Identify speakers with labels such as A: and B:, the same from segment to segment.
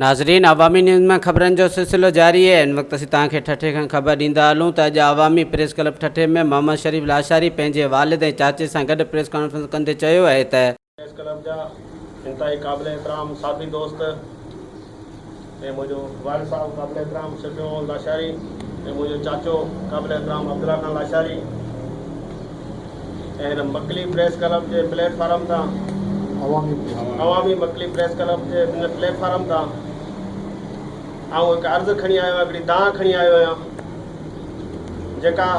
A: नाज़रीन, अवामी न्यूज़ में ख़बरनि जो सिलसिलो जारी है। इन वक्त असीं तव्हांखे ठठे खां ख़बर ॾींदा हलूं त अॼु अवामी प्रेस क्लब ठठे में मोहम्मद शरीफ लाशारी पंहिंजे वालिद ऐं चाचे सां गॾु प्रेस कॉन्फ्रेंस कंदे चयो आहे त
B: प्रेस क्लब जा इंतहाई क़ाबिल एहतराम साथी दोस्त ऐं मुंहिंजो वालिद साहब क़ाबिल एहतराम शफीउल लाशारी ऐं मुंहिंजो चाचो क़ाबिल एहतराम अब्दुल्ला खान लाशारी ऐं हिन मकली प्रेस क्लब जे प्लेटफॉर्म तां अवामी मकली प्रेस क्लब जे हिन प्लेटफॉर्म तां आउं हिकु अर्ज़ु खणी आयो आहियां, हिकिड़ी दां खणी आयो आहियां जेका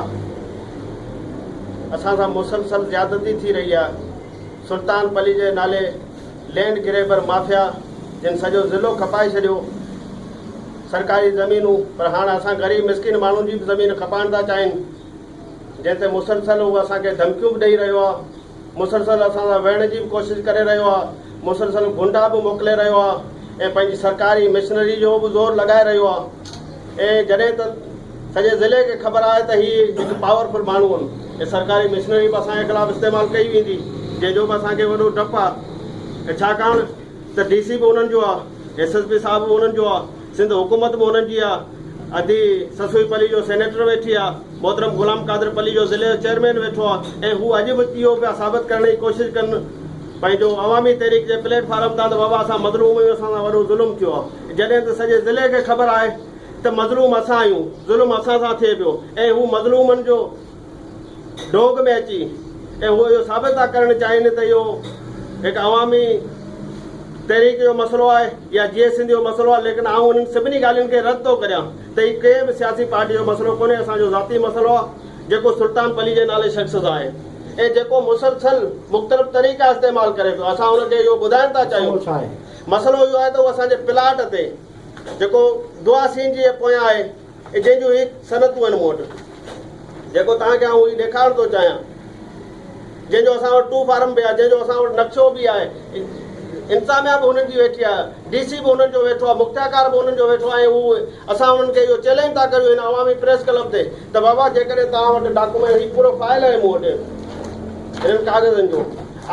B: असां सां मुसलसल ज़्यादती थी रही आहे। सुल्तान पली जे नाले लैंड ग्रेबर माफ़िया जिन सॼो ज़िलो खपाए छॾियो, सरकारी ज़मीनूं, पर हाणे असां ग़रीब मिसकिन माण्हुनि जी बि ज़मीन खपाइण था चाहिनि, जंहिं ते मुसलसल उहो असांखे धमकियूं बि ॾेई रहियो आहे, मुसलसल असां सां वेहण जी बि कोशिशि करे रहियो आहे, मुसलसल गुंडा बि मोकिले रहियो आहे ऐं पंहिंजी सरकारी मिशनरी जो बि ज़ोर लॻाए रहियो आहे। ऐं जॾहिं त सॼे ज़िले खे ख़बर आहे त हीअ हिकु पावरफुल माण्हू आहिनि ऐं सरकारी मिशनरी बि असांजे ख़िलाफ़ु इस्तेमालु कई वेंदी, जंहिंजो बि असांखे वॾो डपु आहे। छाकाणि त DC बि उन्हनि जो आहे, SSP साहब बि उन्हनि जो आहे, सिंध हुकूमत बि उन्हनि जी आहे, अधी ससुई पली जो सेनेटर वेठी आहे, मोहतरम गुलाम कादर पली जो ज़िले जो चेयरमैन वेठो आहे ऐं हू अॼु बि इहो पिया साबित करण जी कोशिशि कनि पंहिंजो अवामी तहरीक जे प्लेटफॉर्म तां त बाबा असां मज़लूम आहियूं, असां सां वॾो ज़ुल्म थियो आहे, जॾहिं त सॼे ज़िले खे ख़बर आहे त मज़लूम असां आहियूं, ज़ुल्म असां सां थिए पियो ऐं हू मज़लूमनि जो डोग में अची ऐं उहो इहो साबित था करणु चाहिनि त इहो हिकु अवामी तहरीक जो मसइलो आहे या GS जो मसइलो आहे। लेकिन आउं उन्हनि सभिनी ॻाल्हियुनि खे रद्द थो करियां त हीउ कंहिं बि सियासी पार्टी जो मसइलो कोन्हे, असांजो ज़ाती मसइलो आहे जेको सुल्तान पली जे नाले शख़्स सां आहे ऐं जेको मुसलसल मुख़्तलिफ़ तरीक़ा इस्तेमालु करे पियो। असां हुनखे इहो ॿुधाइण था चाहियूं, मसइलो इहो आहे त उहो असांजे प्लाट ते जेको दुआ सीन जे पोयां आहे ऐं जंहिंजूं हिकु सनतूं आहिनि मूं वटि, जेको तव्हांखे आउं हीउ ॾेखारणु थो चाहियां, जंहिंजो असां वटि 2 फार्म बि आहे, जंहिंजो असां वटि नक्शो बि आहे, इंतज़ामिया बि हुननि जी वेठी आहे, DC बि हुननि जो वेठो आहे, मुख्तियाकार बि हुननि जो वेठो आहे। उहो असां हुननि खे इहो चैलेंज था करियूं हिन अवामी प्रेस क्लब ते त बाबा जेकॾहिं तव्हां वटि डॉक्यूमेंट हीउ पूरो फाइल आहे मूं वटि हिननि कागज़नि जो,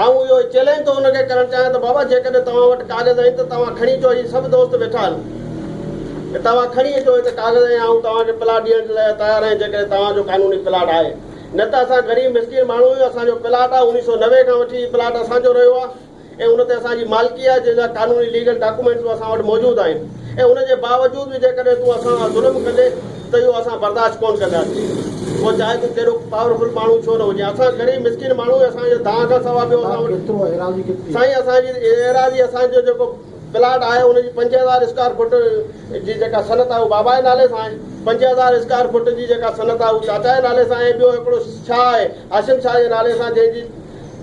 B: ऐं इहो चैलेंज थो हुनखे करणु चाहियां त बाबा जेकॾहिं तव्हां वटि कागज़ आहिनि त तव्हां खणी अचो, हीअ सभु दोस्त वेठा आहिनि, तव्हां खणी अचो हिते कागज़ ऐं आउं तव्हांखे प्लाट ॾियण लाइ तयारु आहियां जेकॾहिं तव्हांजो कानूनी प्लाट आहे। न त असां ग़रीब मिसकिन माण्हू आहियूं, असांजो प्लाट आहे, 1990 खां वठी प्लाट असांजो रहियो आहे ऐं उन ते असांजी मालिकी आहे, जंहिंजा कानूनी लीगल डॉक्यूमेंट्स असां वटि मौजूदु आहिनि ऐं उनजे बावजूदि बि जेकॾहिं तूं असां ज़ुल्म कंदे त इहो असां बर्दाश्त कोन कंदासीं, पोइ चाहे तूं कहिड़ो पावरफुल माण्हू छो न हुजे। असां ग़रीब मिसकिन माण्हू, असांजे दाह खां सवाइ ॿियो असां वटि साईं असांजी एराज़ी, असांजो जेको प्लाट आहे उनजी 5000 स्क्वायर फुट जी जेका सनत आहे उहो बाबा जे नाले सां आहे, 5000 स्क्वायर फुट जी जेका सनत आहे उहो चाचा जे नाले सां आहे, ॿियो हिकिड़ो छा आहे आशिम शाह जे नाले सां जंहिंजी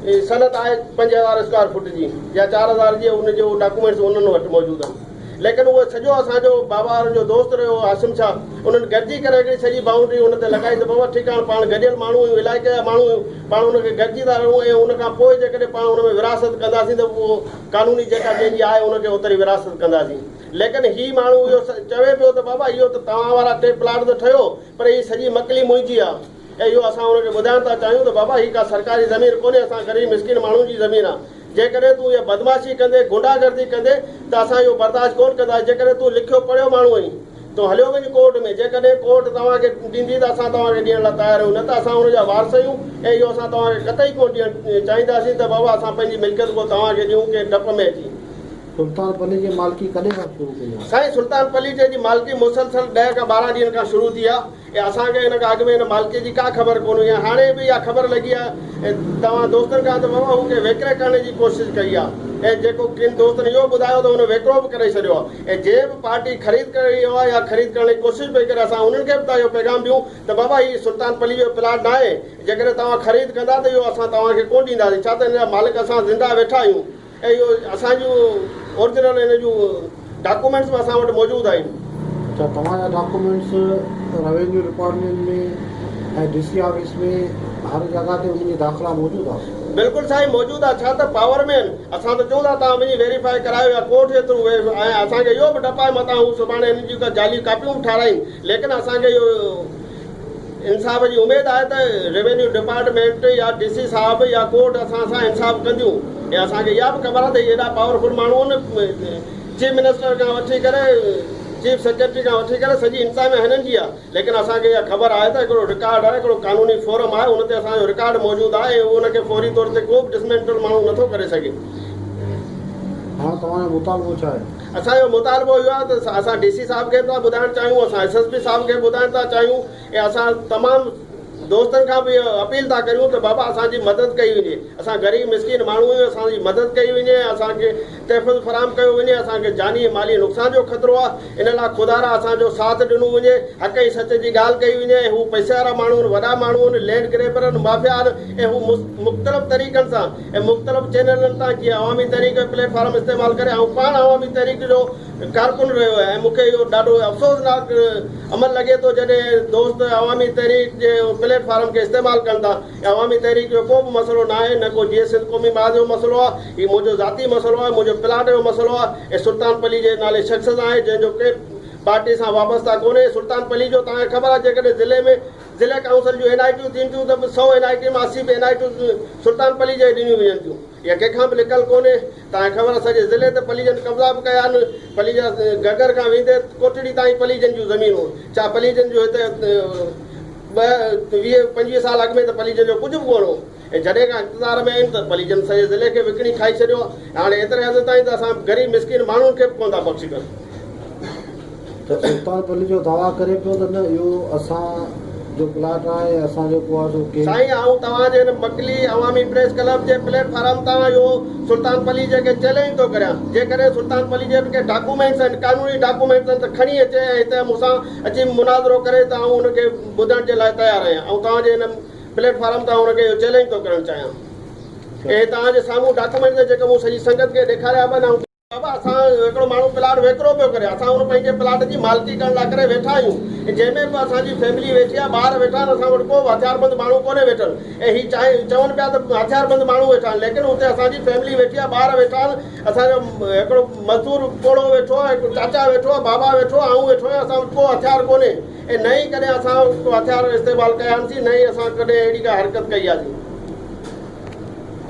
B: सनत आहे 5000 स्क्वायर फुट जी या 4000 जी, उनजो डॉक्यूमेंट्स उन्हनि वटि मौजूदु आहिनि। लेकिन उहो सॼो असांजो बाबा जो दोस्त रहियो आशिम शाह, उन्हनि गॾिजी करे हिकिड़ी सॼी बाउंड्री हुन ते लॻाई त बाबा ठीकु आहे, पाण गॾियल माण्हू आहियूं, इलाइक़े जा माण्हू आहियूं, पाण हुनखे गॾिजी था रहूं ऐं उनखां पोइ जेकॾहिं पाण हुन में विरासत कंदासीं त उहो कानूनी जेका जंहिंजी आहे उनखे ओतिरी विरासत कंदासीं। लेकिन हीउ माण्हू इहो चवे पियो त बाबा इहो त तव्हां वारा 3 प्लाट त ठहियो, पर हीअ सॼी मकली मुंहिंजी आहे ऐं इहो असां हुनखे ॿुधाइण था चाहियूं त बाबा हीअ का सरकारी ज़मीन कोन्हे, असां ग़रीब मिसकिन माण्हुनि जी ज़मीन आहे। जेकॾहिं तूं इहा बदमाशी कंदे, गुंडागर्दी कंदे त असां इहो बर्दाश्त कोन कंदासीं। जेकॾहिं तूं लिखियो पढ़ियो माण्हू आहीं, तूं हलियो वञ कोर्ट में, जेकॾहिं कोर्ट तव्हांखे ॾींदी त असां तव्हांखे ॾियण लाइ तयारु आहियूं, न त असां हुनजा वारस आहियूं ऐं इहो असां तव्हांखे कतई कोन ॾियणु चाहींदासीं त बाबा असां पंहिंजी मिल्कियत को तव्हांखे ॾियूं कंहिं डप में अची।
C: सुल्तान पली जी मालिकी कॾहिं खां शुरू कई आहे?
B: साईं सुल्तान पली जी मालिकी मुसलसल 10 खां 12 ॾींहंनि खां शुरू थी आहे ऐं असांखे हिन खां अॻु में हिन मालिकी जी का ख़बर कोन हुई। हाणे बि इहा ख़बर लॻी आहे ऐं तव्हां दोस्तनि खां त बाबा हू विकिरे करण जी कोशिशि कई आहे ऐं जेको किन दोस्तनि इहो ॿुधायो त हुन विकिरो बि करे छॾियो आहे ऐं जंहिं बि पार्टी ख़रीद करे रही आहे या ख़रीद करण जी कोशिशि पई करे, असां उन्हनि खे बि था इहो पैगाम ॾियूं त बाबा हीअ सुल्तान पली जो प्लाट न आहे, जेकॾहिं तव्हां ख़रीद कंदा त इहो असां तव्हांखे कोन ॾींदासीं, छा त हिन जा मालिक असां ज़िंदा वेठा आहियूं ऐं इहो असांजूं ओरिजिनल हिन जूं डॉक्यूमेंट्स बि असां वटि मौजूदु आहिनि।
C: अच्छा, तव्हांजा डॉक्यूमेंट्स रेवेन्यू डिपार्टमेंट में ऐं DC ऑफिस में हर जॻह ते उनजी दाख़िला मौजूदु आहे?
B: बिल्कुलु साईं मौजूदु आहे, छा त पावर में आहिनि। असां त चऊं था तव्हां वञी वेरीफाई करायो या कोर्ट जे थ्रू, ऐं असांखे इहो बि डपु आहे मथां हू सुभाणे हिन जूं जाली कापियूं बि ठाराइनि। लेकिन असांखे इहो इंसाफ़ जी उमेदु आहे त रेवेन्यू डिपार्टमेंट या DC साहब या कोर्ट असां सां इंसाफ़ कंदियूं ऐं असांखे इहा बि ख़बर आहे त एॾा पावरफुल माण्हू आहिनि चीफ मिनिस्टर खां वठी करे चीफ सेक्रेटरी खां वठी करे सॼी इंतज़ामिया हिननि जी आहे, लेकिन असांखे इहा ख़बर आहे त हिकिड़ो रिकॉर्ड आहे, हिकिड़ो कानूनी फोरम आहे, उन ते असांजो रिकॉर्ड मौजूदु आहे, उनखे फौरी तौर ते को बि डिसमेंटल माण्हू नथो करे सघे।
C: हाँ तव्हांजो मुतालबो छा आहे?
B: असांजो मुतालबो इहो आहे त असां DC साहिब खे था ॿुधाइणु चाहियूं, असां SSP साहिब खे ॿुधाइणु था चाहियूं, ऐं असां तमामु दोस्तनि खां बि अपील था करियूं त बाबा असांजी मदद कई वञे, असां ग़रीब मिसकिन माण्हू आहियूं, असांजी मदद कई वञे, असांखे तहफ़ुज़ फराहम कयो वञे, असांखे जानी माली नुक़सान जो ख़तरो आहे, इन लाइ ख़ुदारा असांजो साथ ॾिनो वञे, हक़ ऐं सच जी ॻाल्हि कई वञे। ऐं हू पैसे वारा माण्हू आहिनि, वॾा माण्हू आहिनि, लैंड ग्रेबर आहिनि, माफ़िया आहिनि, ऐं हू मुख़्तलिफ़ तरीक़नि सां ऐं मुख़्तलिफ़ चैनलनि तां जीअं अवामी तहरीक प्लेटफॉर्म इस्तेमालु करे ऐं पाण अवामी तहरीक जो कारकुन रहियो आहे। ऐं मूंखे इहो ॾाढो अफ़सोसनाक अमल लॻे थो जॾहिं दोस्त अवामी तहरीक जे प्लेटफॉर्म खे इस्तेमालु कनि था। अवामी तहरीक जो को बि मसइलो न आहे, न को जीअं सिंध क़ौमी ॿार जो मसइलो आहे, हीउ मुंहिंजो ज़ाती मसइलो आहे, मुंहिंजो प्लाट जो मसइलो आहे, ऐं सुल्तानपली जे नाले शख़्स आहे जंहिंजो के पार्टी सां वाबस्ता कोन्हे। सुल्तानपली जो तव्हांखे ख़बर आहे जेकॾहिं ज़िले में ज़िले काउंसिल जूं NITूं थीनि थियूं त 100 NIT मां 80 NITूं सुल्तानपली जे ॾिनियूं वञनि थियूं, इहा कंहिंखां बि लिकल कोन्हे। तव्हांखे ख़बर आहे सॼे ज़िले ते पलीजन कब्ज़ा बि कया आहिनि, पलीजा गगर खां वेंदे कोटड़ी ताईं पलीजन जूं ज़मीनूं, छा पलीजन जो हिते 20-25 साल अॻु में त पलीजन जो कुझु बि कोन हो, ऐं जॾहिं खां इंतज़ार में आहिनि त पलीजन सॼे ज़िले खे विकिणी खाई छॾियो। हाणे एतिरे हद ताईं त असां ग़रीब मिसकिन माण्हुनि खे बि कोन था बख़्शी कनि।
C: त सुल्तानपली जो दावा करे पियो त न इहो असां जो प्लाट आहे, असां जेको आहे सो
B: साईं आऊं तव्हांजे हिन मकली अवामी प्रेस क्लब जे प्लेटफॉर्म तां इहो सुल्तानपली जेके चैलेंज थो करियां, जेकॾहिं सुल्तानपली जे के डॉक्यूमेंट्स आहिनि, कानूनी डॉक्यूमेंट्स आहिनि त खणी अचे ऐं हिते मूंसां अची मुनाज़रो करे त आऊं हुनखे ॿुधण जे लाइ तयारु आहियां। ऐं तव्हांजे हिन प्लेटफॉर्म तां हुनखे इहो चैलेंज थो करणु चाहियां। ऐं तव्हांजे साम्हूं डॉक्यूमेंट्स जेके मूं सॼी संगत खे ॾेखारिया पिया न, बाबा असां हिकिड़ो माण्हू प्लाट विकिरो पियो करे, असां हुन पंहिंजे प्लाट जी मालिकी करण लाइ करे वेठा आहियूं, ऐं जंहिंमें बि असांजी फैमिली वेठी आहे, ॿार वेठा आहिनि, असां वटि को बि हथियारबंद माण्हू कोन्हे वेठल। ऐं हीअ चवनि पिया त हथियारबंद माण्हू वेठा आहिनि, लेकिन हुते असांजी फैमिली वेठी आहे, ॿार वेठा आहिनि, असांजो हिकिड़ो मज़दूर कोड़ो वेठो आहे, हिकिड़ो चाचा वेठो आहे, बाबा वेठो आहे, आऊं वेठो आहियां, असां वटि को हथियार कोन्हे। ऐं न ई कॾहिं असां को हथियार इस्तेमालु कयासीं, न ई असां कॾहिं अहिड़ी का हरकत कई आहे।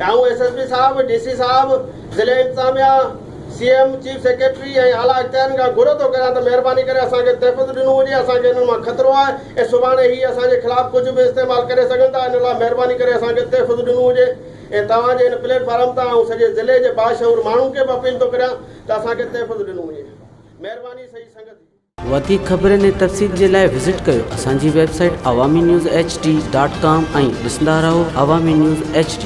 B: ऐं SSP साहिबु, DC साहिबु, ज़िले इंतज़ामिया, CM, चीफ सेक्रेटरी ऐं आला इख्तियारनि खां घुरो थो करियां त महिरबानी करे असांखे तहफ़ुज़ ॾिनो वञे, असांखे हिन मां ख़तरो आहे, ऐं सुभाणे हीअ असांजे ख़िलाफ़ु कुझु बि इस्तेमालु करे सघनि था, इन लाइ महिरबानी करे असांखे तहफ़ुज़ ॾिनो वञे। ऐं तव्हांजे हिन प्लेटफॉर्म तां ऐं सॼे ज़िले जे बाशऊर माण्हुनि खे बि अपील थो करियां त असांखे तहफ़ुज़ ॾिनो वञे। महिरबानी सही संगत।
A: वधीक ख़बरनि ऐं तफ़सील जे लाइ विज़िट कयो असांजी वेबसाइट awamiNewsHD.com ऐं ॾिसंदा रहो अवामी न्यूज़ HD।